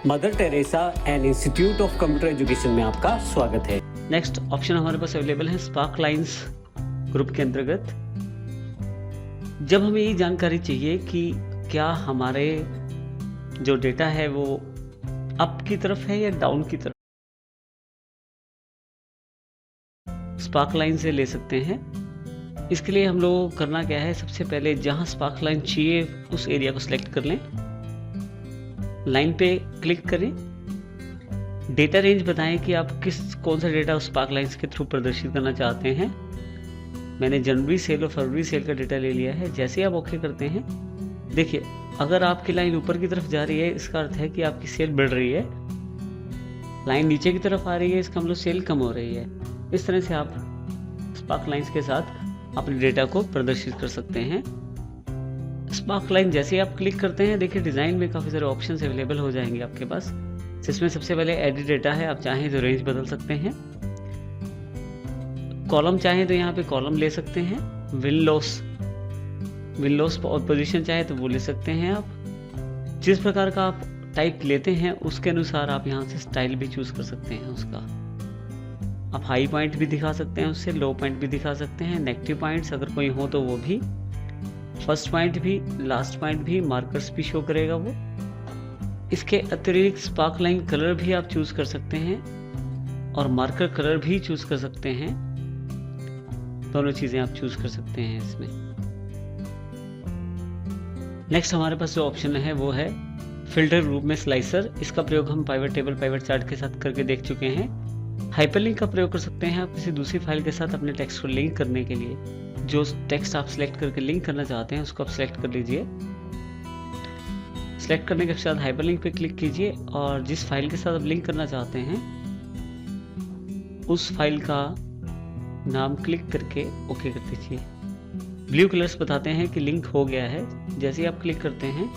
Mother Teresa and institute of computer education में आपका स्वागत है। नेक्स्ट ऑप्शन हमारे पास अवेलेबल है स्पार्क लाइंस ग्रुप के अंतर्गत। जब हमें ये जानकारी चाहिए कि क्या हमारे जो डेटा है वो अप की तरफ है या डाउन की तरफ, स्पार्क लाइन से ले सकते हैं। इसके लिए हम लोग करना क्या है, सबसे पहले जहां स्पार्क लाइन चाहिए उस एरिया को सिलेक्ट कर लें, लाइन पे क्लिक करें, डेटा रेंज बताएं कि आप कौन सा डेटा उस स्पार्क लाइन्स के थ्रू प्रदर्शित करना चाहते हैं। मैंने जनवरी सेल और फरवरी सेल का डेटा ले लिया है। जैसे आप ओके करते हैं, देखिए अगर आपकी लाइन ऊपर की तरफ जा रही है इसका अर्थ है कि आपकी सेल बढ़ रही है, लाइन नीचे की तरफ आ रही है इसका मतलब सेल कम हो रही है। इस तरह से आप स्पार्क लाइन्स के साथ अपने डेटा को प्रदर्शित कर सकते हैं। स्पार्क लाइन जैसे ही आप क्लिक करते हैं, देखिए डिज़ाइन में काफ़ी सारे ऑप्शंस अवेलेबल हो जाएंगे आपके पास, जिसमें सबसे पहले एडिट डेटा है। आप चाहें तो रेंज बदल सकते हैं, कॉलम चाहें तो यहाँ पे कॉलम ले सकते हैं, विन लॉस और पोजीशन चाहे तो वो ले सकते हैं। आप जिस प्रकार का आप टाइप लेते हैं उसके अनुसार आप यहाँ से स्टाइल भी चूज़ कर सकते हैं उसका। आप हाई पॉइंट भी दिखा सकते हैं, उससे लो पॉइंट भी दिखा सकते हैं, नेगेटिव पॉइंट्स अगर कोई हो तो वो भी, फर्स्ट पॉइंट भी, लास्ट पॉइंट भी, मार्कर्स भी शो करेगा वो। इसके अतिरिक्त स्पार्क लाइन कलर भी आप चूज कर सकते हैं और मार्कर कलर भी चूज कर सकते हैं। दोनों चीजें आप चूज कर सकते हैं इसमें। नेक्स्ट हमारे पास जो ऑप्शन है वो है फिल्टर ग्रुप में स्लाइसर। इसका प्रयोग हम पाइवट टेबल, पाइवट चार्ट के साथ करके देख चुके हैं। हाइपरलिंक का प्रयोग कर सकते हैं आप किसी दूसरी फाइल के साथ अपने टेक्स्ट को लिंक करने के लिए। जो टेक्स्ट आप सिलेक्ट करके लिंक करना चाहते हैं उसको आप सिलेक्ट कर लीजिए। सिलेक्ट करने के बाद हाइपरलिंक पे क्लिक कीजिए और जिस फाइल के साथ आप लिंक करना चाहते हैं उस फाइल का नाम क्लिक करके ओके कर दीजिए। ब्लू कलर्स बताते हैं कि लिंक हो गया है। जैसे ही आप क्लिक करते हैं,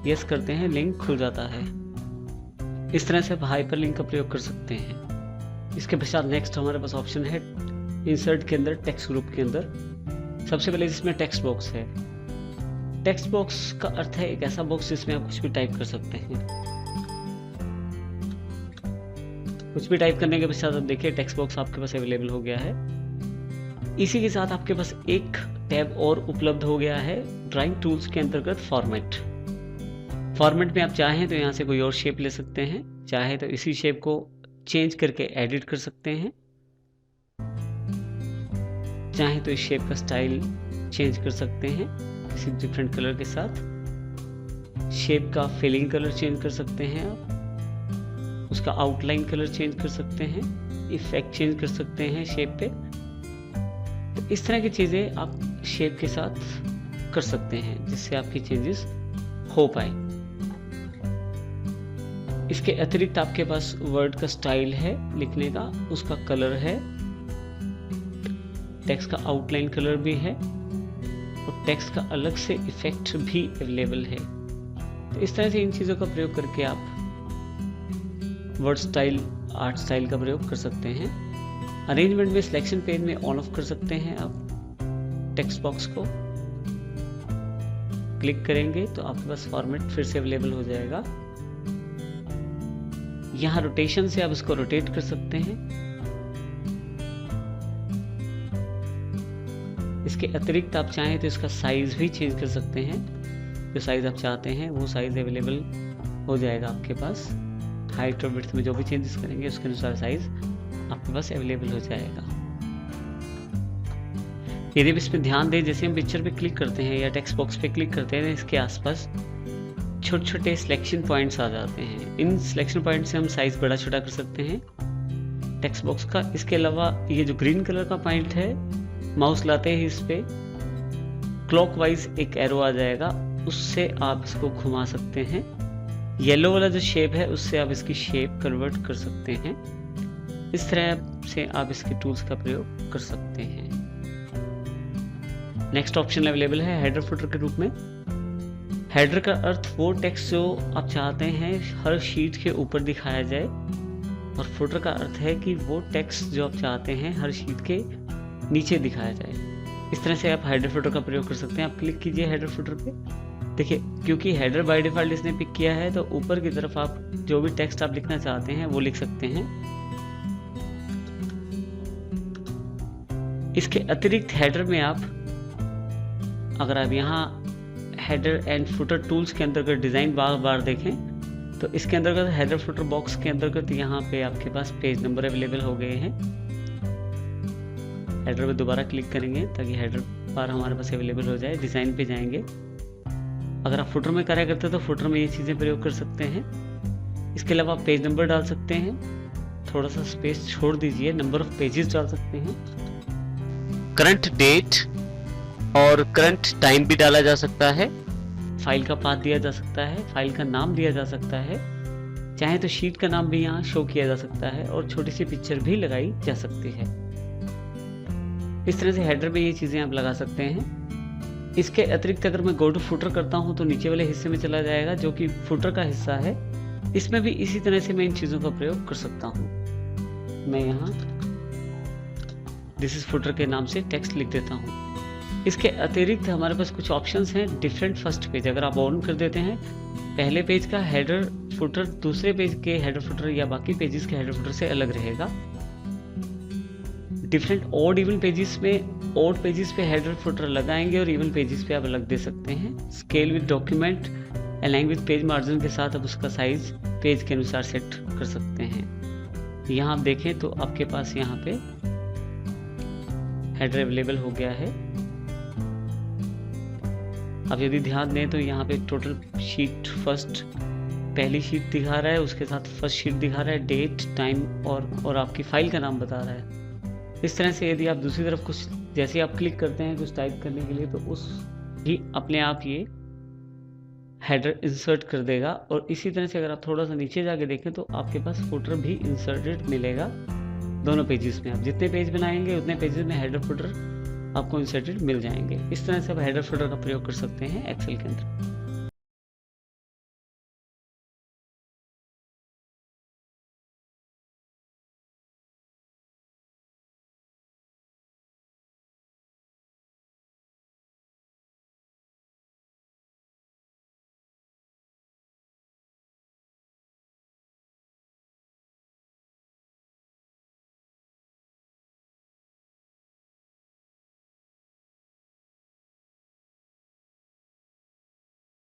यस करते हैं, लिंक खुल जाता है। इस तरह से आप हाइपरलिंक का प्रयोग कर सकते हैं। इसके पश्चात नेक्स्ट हमारे पास ऑप्शन है इंसर्ट के अंदर, टेक्स्ट ग्रुप के अंदर। सबसे पहले जिसमें टेक्स्ट बॉक्स है। टेक्स्ट बॉक्स का अर्थ है एक ऐसा बॉक्स जिसमें आप कुछ भी टाइप कर सकते हैं। कुछ भी टाइप करने के पश्चात आप देखिए टेक्स्ट बॉक्स आपके पास अवेलेबल हो गया है। इसी के साथ आपके पास एक टैब और उपलब्ध हो गया है ड्राइंग टूल्स के अंतर्गत फॉर्मेट में आप चाहें तो यहाँ से कोई और शेप ले सकते हैं, चाहे तो इसी शेप को चेंज करके एडिट कर सकते हैं, चाहे तो इस शेप का स्टाइल चेंज कर सकते हैं किसी डिफरेंट कलर के साथ। शेप का फिलिंग कलर चेंज कर सकते हैं आप, उसका आउटलाइन कलर चेंज कर सकते हैं, इफेक्ट चेंज कर सकते हैं शेप पे। तो इस तरह की चीज़ें आप शेप के साथ कर सकते हैं जिससे आपकी चेंजेस हो पाए। इसके अतिरिक्त आपके पास वर्ड का स्टाइल है लिखने का, उसका कलर है, टेक्स्ट का आउटलाइन कलर भी है और टेक्स्ट का अलग से इफेक्ट भी अवेलेबल है। तो इस तरह से इन चीज़ों का प्रयोग करके आप वर्ड स्टाइल, आर्ट स्टाइल का प्रयोग कर सकते हैं। अरेंजमेंट में सिलेक्शन पेज में ऑन ऑफ कर सकते हैं आप टेक्स्ट बॉक्स को। क्लिक करेंगे तो आपके पास फॉर्मेट फिर से अवेलेबल हो जाएगा। यहाँ रोटेशन से आप इसको रोटेट कर सकते हैं। इसके अतिरिक्त आप चाहें तो इसका साइज भी चेंज कर सकते हैं। जो साइज आप चाहते हैं वो साइज अवेलेबल हो जाएगा आपके पास। हाइट और विड्थ में जो भी चेंजेस करेंगे उसके अनुसार साइज आपके पास अवेलेबल हो जाएगा। यदि आप इस पर ध्यान दें, जैसे हम पिक्चर पे क्लिक करते हैं या टेक्स्ट बॉक्स पे क्लिक करते हैं, इसके आसपास छोटे छोटे सिलेक्शन पॉइंट्स आ जाते हैं। इन सिलेक्शन पॉइंट से हम साइज बड़ा छोटा कर सकते हैं टेक्स्ट बॉक्स का। इसके अलावा ये जो ग्रीन कलर का पॉइंट है, माउस लाते ही इस पे क्लॉकवाइज एक एरो आ जाएगा, उससे आप इसको घुमा सकते हैं। येलो वाला जो शेप है उससे आप इसकी शेप कन्वर्ट कर सकते हैं। इस तरह से आप इसके टूल्स का प्रयोग कर सकते हैं। नेक्स्ट ऑप्शन अवेलेबल है हेडर फुटर के रूप में। हेडर का अर्थ वो टेक्स्ट जो आप चाहते हैं हर शीट के ऊपर दिखाया जाए, और फुटर का अर्थ है कि वो टेक्स्ट जो आप चाहते हैं हर शीट के नीचे दिखाया जाए। इस तरह से आप हेडर फुटर का प्रयोग कर सकते हैं। आप क्लिक कीजिए हेडर फुटर पे, देखिए क्योंकि हेडर बाय डिफ़ॉल्ट इसने पिक किया है तो ऊपर की तरफ आप जो भी टेक्स्ट आप लिखना चाहते हैं वो लिख सकते हैं। इसके अतिरिक्त हेडर में आप अगर आप यहाँ हेडर एंड फुटर टूल्स के अंतर्गत डिज़ाइन बार देखें तो इसके अंतर्गत हेडर फुटर बॉक्स के अंतर्गत यहाँ पे आपके पास पेज नंबर अवेलेबल हो गए हैं। हेडर पे दोबारा क्लिक करेंगे ताकि हेडर बार हमारे पास अवेलेबल हो जाए। डिज़ाइन पे जाएंगे, अगर आप फुटर में कार्य करते हैं तो फुटर में ये चीज़ें प्रयोग कर सकते हैं। इसके अलावा आप पेज नंबर डाल सकते हैं, थोड़ा सा स्पेस छोड़ दीजिए, नंबर ऑफ पेजेस डाल सकते हैं। करंट डेट और करंट टाइम भी डाला जा सकता है। फाइल का पाथ दिया जा सकता है, फाइल का नाम दिया जा सकता है, चाहे तो शीट का नाम भी यहाँ शो किया जा सकता है और छोटी सी पिक्चर भी लगाई जा सकती है। इस तरह से हेडर में ये चीज़ें आप लगा सकते हैं। इसके अतिरिक्त अगर मैं गो टू फुटर करता हूँ तो नीचे वाले हिस्से में चला जाएगा जो कि फुटर का हिस्सा है। इसमें भी इसी तरह से मैं इन चीज़ों का प्रयोग कर सकता हूँ। मैं यहाँ दिस इज फुटर के नाम से टेक्स्ट लिख देता हूँ। इसके अतिरिक्त हमारे पास कुछ ऑप्शंस हैं। डिफरेंट फर्स्ट पेज अगर आप ऑन कर देते हैं, पहले पेज का हेडर फुटर दूसरे पेज के हेडर फुटर या बाकी पेजेस के हेडर फुटर से अलग रहेगा। डिफरेंट ऑड इवन पेजेस में ऑड पेजेस पे हेडर फुटर लगाएंगे और इवन पेजेस पे आप अलग दे सकते हैं। Scale with document align with page margin के साथ आप उसका साइज पेज के अनुसार सेट कर सकते हैं। यहाँ आप देखें तो आपके पास यहाँ पे हेडर अवेलेबल हो गया है। अब यदि ध्यान दें तो यहाँ पे टोटल शीट फर्स्ट पहली शीट दिखा रहा है, उसके साथ फर्स्ट शीट दिखा रहा है, डेट टाइम और आपकी फाइल का नाम बता रहा है। इस तरह से यदि आप दूसरी तरफ कुछ जैसे आप क्लिक करते हैं कुछ टाइप करने के लिए तो उस ही अपने आप ये हेडर इंसर्ट कर देगा। और इसी तरह से अगर आप थोड़ा सा नीचे जाके देखें तो आपके पास फुटर भी इंसर्टेड मिलेगा दोनों पेजेस में। आप जितने पेज बनाएंगे उतने पेजेस में हेडर फुटर आपको इंसर्टेड मिल जाएंगे। इस तरह से आप हेडर फुटर का प्रयोग कर सकते हैं एक्सेल के अंदर।